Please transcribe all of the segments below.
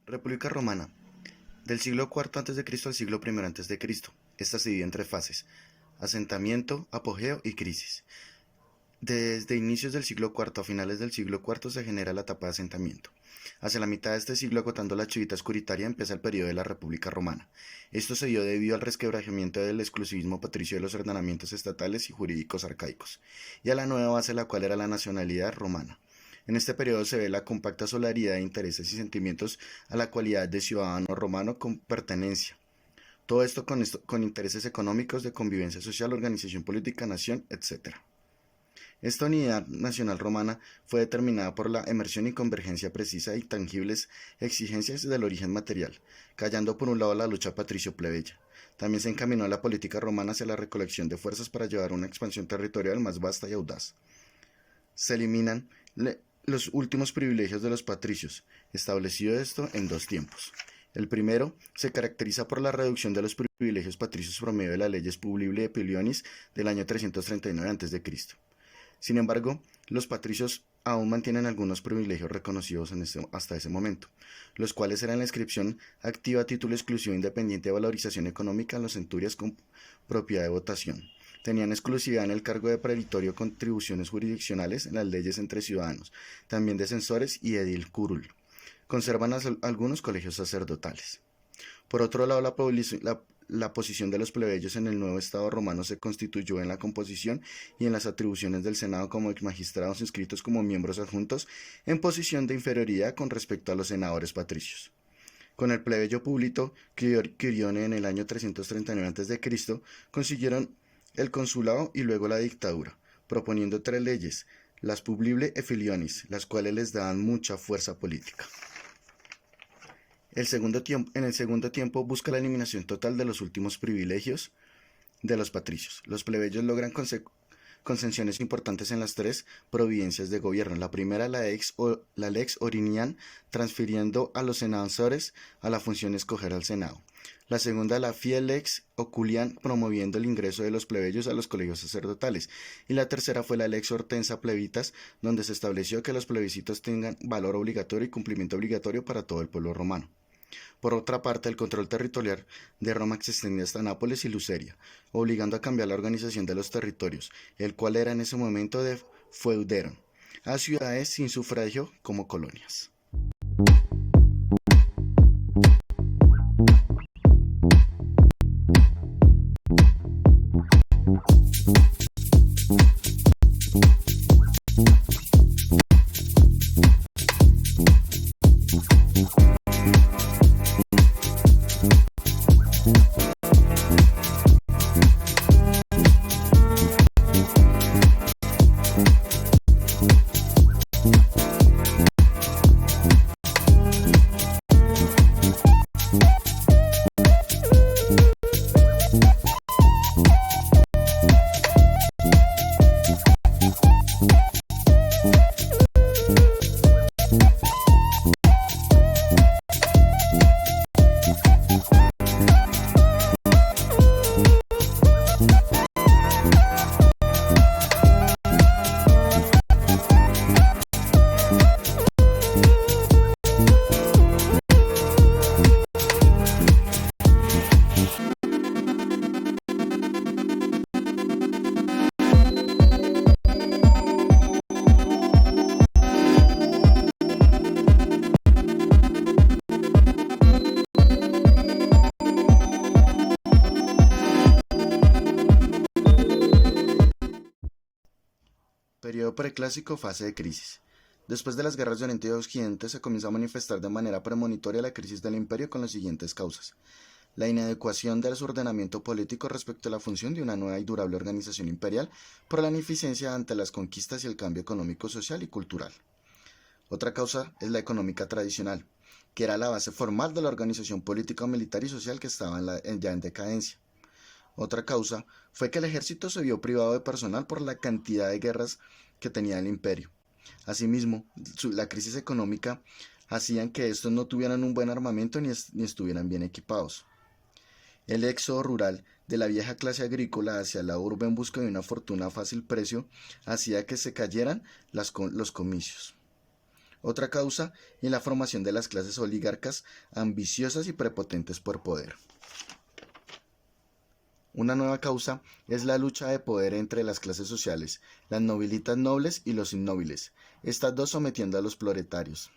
República Romana, del siglo IV a.C. al siglo I a.C. Esta se divide en tres fases: asentamiento, apogeo y crisis. Desde inicios del siglo IV a finales del siglo IV se genera la etapa de asentamiento. Hacia la mitad de este siglo, agotando la chivita oscuritaria, empieza el periodo de la República Romana. Esto se dio debido al resquebrajamiento del exclusivismo patricio de los ordenamientos estatales y jurídicos arcaicos, y a la nueva base, la cual era la nacionalidad romana. En este periodo se ve la compacta solidaridad de intereses y sentimientos a la cualidad de ciudadano romano con pertenencia. Todo esto con intereses económicos, de convivencia social, organización política, nación, etc. Esta unidad nacional romana fue determinada por la emersión y convergencia precisa y tangibles exigencias del origen material, callando por un lado la lucha patricio-plebeya. También se encaminó la política romana hacia la recolección de fuerzas para llevar una expansión territorial más vasta y audaz. Se eliminan los últimos privilegios de los patricios, establecido esto en dos tiempos. El primero se caracteriza por la reducción de los privilegios patricios por medio de las leyes Publili et Pilionis del año 339 a.C. Sin embargo, los patricios aún mantienen algunos privilegios reconocidos hasta ese momento, los cuales eran la inscripción activa a título exclusivo independiente de valorización económica en los centurias con propiedad de votación. Tenían exclusividad en el cargo de praetorio, contribuciones jurisdiccionales en las leyes entre ciudadanos, también de censores y edil curul. Conservan algunos colegios sacerdotales. Por otro lado, la posición de los plebeyos en el nuevo Estado romano se constituyó en la composición y en las atribuciones del Senado como magistrados inscritos como miembros adjuntos en posición de inferioridad con respecto a los senadores patricios. Con el plebeyo Publito Quirione en el año 339 a.C. consiguieron el consulado y luego la dictadura, proponiendo tres leyes, las Publili et Filionis, las cuales les daban mucha fuerza política. En el segundo tiempo busca la eliminación total de los últimos privilegios de los patricios. Los plebeyos logran concesiones importantes en las tres providencias de gobierno. La primera, la lex Orinian, transfiriendo a los senadores a la función de escoger al Senado. La segunda, la fiel lex Oculian, promoviendo el ingreso de los plebeyos a los colegios sacerdotales. Y la tercera fue la lex Hortensa Plebitas, donde se estableció que los plebiscitos tengan valor obligatorio y cumplimiento obligatorio para todo el pueblo romano. Por otra parte, el control territorial de Roma se extendía hasta Nápoles y Luceria, obligando a cambiar la organización de los territorios, el cual era en ese momento de feudero, a ciudades sin sufragio como colonias. Periodo preclásico, fase de crisis. Después de las guerras de Oriente y Occidente se comienza a manifestar de manera premonitoria la crisis del imperio con las siguientes causas: la inadecuación de su ordenamiento político respecto a la función de una nueva y durable organización imperial por la ineficiencia ante las conquistas y el cambio económico, social y cultural. Otra causa es la económica tradicional, que era la base formal de la organización política, militar y social que estaba ya en decadencia. Otra causa fue que el ejército se vio privado de personal por la cantidad de guerras que tenía el imperio. Asimismo, la crisis económica hacían que estos no tuvieran un buen armamento ni estuvieran bien equipados. El éxodo rural de la vieja clase agrícola hacia la urbe en busca de una fortuna a fácil precio hacía que se cayeran los comicios. Otra causa es la formación de las clases oligárquicas ambiciosas y prepotentes por poder. Una nueva causa es la lucha de poder entre las clases sociales, las nobilitas nobles y los innobles, estas dos sometiendo a los proletarios.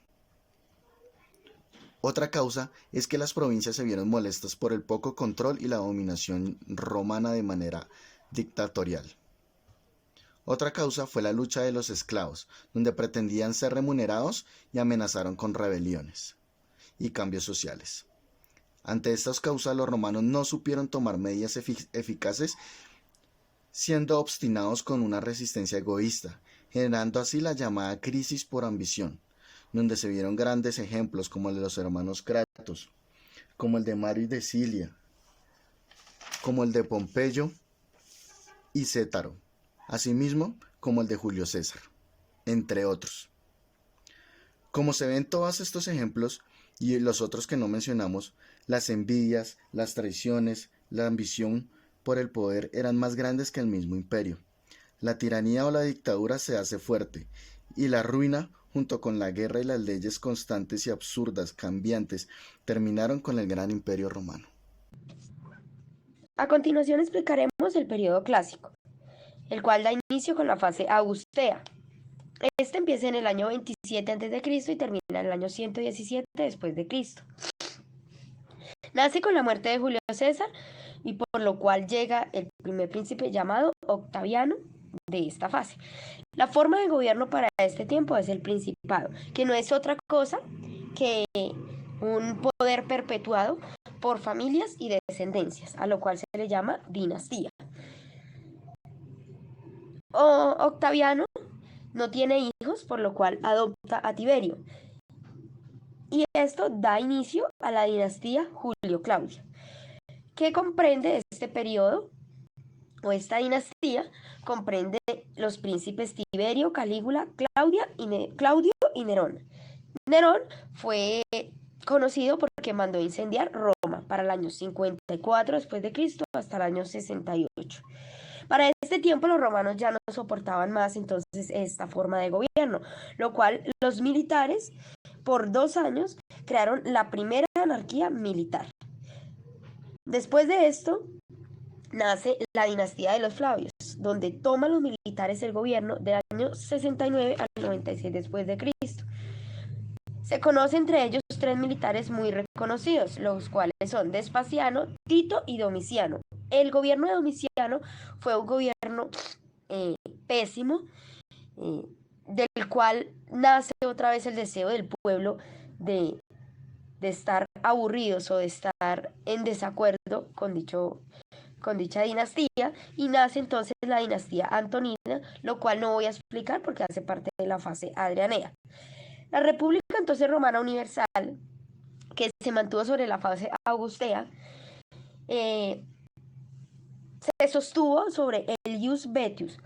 Otra causa es que las provincias se vieron molestas por el poco control y la dominación romana de manera dictatorial. Otra causa fue la lucha de los esclavos, donde pretendían ser remunerados y amenazaron con rebeliones y cambios sociales. Ante estas causas, los romanos no supieron tomar medidas eficaces, siendo obstinados con una resistencia egoísta, generando así la llamada crisis por ambición, donde se vieron grandes ejemplos como el de los hermanos Cratos, como el de Mario de Cilia, como el de Pompeyo y Cétaro, asimismo como el de Julio César, entre otros. Como se ven todos estos ejemplos y los otros que no mencionamos, las envidias, las traiciones, la ambición por el poder eran más grandes que el mismo imperio. La tiranía o la dictadura se hace fuerte, y la ruina, junto con la guerra y las leyes constantes y absurdas, cambiantes, terminaron con el gran imperio romano. A continuación explicaremos el periodo clásico, el cual da inicio con la fase augustea. Este empieza en el año 27 a.C. y termina en el año 117 después de Cristo. Nace con la muerte de Julio César y por lo cual llega el primer príncipe llamado Octaviano de esta fase. La forma de gobierno para este tiempo es el principado, que no es otra cosa que un poder perpetuado por familias y descendencias, a lo cual se le llama dinastía. Octaviano no tiene hijos, por lo cual adopta a Tiberio. Y esto da inicio a la dinastía Julio-Claudia, que comprende este periodo, o esta dinastía, comprende los príncipes Tiberio, Calígula, Claudio y Nerón. Nerón fue conocido porque mandó incendiar Roma para el año 54 después de Cristo hasta el año 68. Para este tiempo los romanos ya no soportaban más entonces esta forma de gobierno, lo cual los militares por 2 años crearon la primera anarquía militar. Después de esto nace la dinastía de los Flavios, donde toman los militares el gobierno del año 69 al 96 después de Cristo. Se conoce entre ellos 3 militares muy reconocidos, los cuales son Vespasiano, Tito y Domiciano. El gobierno de Domiciano fue un gobierno pésimo, del cual nace otra vez el deseo del pueblo de estar aburridos o de estar en desacuerdo con dicha dinastía, y nace entonces la dinastía antonina, lo cual no voy a explicar porque hace parte de la fase adrianea. La República entonces Romana Universal, que se mantuvo sobre la fase augustea, se sostuvo sobre el ius betius,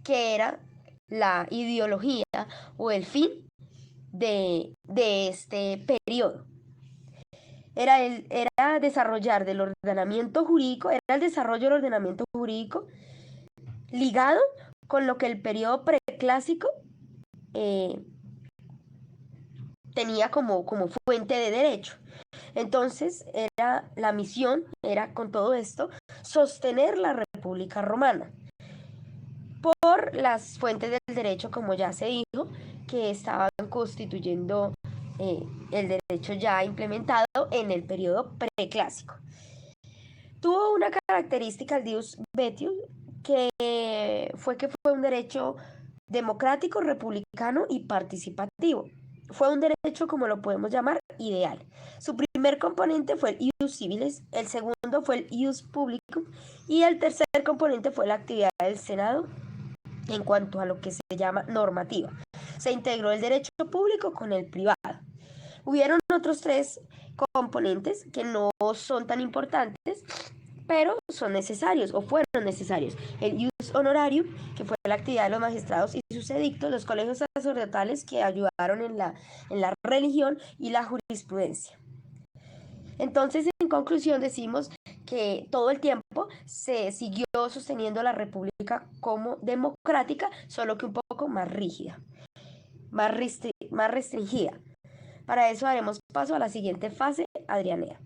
que era la ideología o el fin de este periodo. Era desarrollar del ordenamiento jurídico, era el desarrollo del ordenamiento jurídico ligado con lo que el periodo preclásico tenía como fuente de derecho. Entonces, la misión era con todo esto sostener la República Romana por las fuentes del derecho, como ya se dijo, que estaban constituyendo el derecho ya implementado en el periodo preclásico. Tuvo una característica el Dius Betius, que fue un derecho democrático, republicano y participativo. Fue un derecho, como lo podemos llamar, ideal. Su primer componente fue el ius civilis, el segundo fue el ius publicum y el tercer componente fue la actividad del Senado en cuanto a lo que se llama normativa. Se integró el derecho público con el privado. Hubieron otros 3 componentes que no son tan importantes, pero son necesarios o fueron necesarios. El ius honorarium, que fue la actividad de los magistrados y sus edictos, los colegios sacerdotales que ayudaron en la religión y la jurisprudencia. Entonces, en conclusión, decimos que todo el tiempo se siguió sosteniendo la república como democrática, solo que un poco más rígida. más restringida. Para eso daremos paso a la siguiente fase adrianea.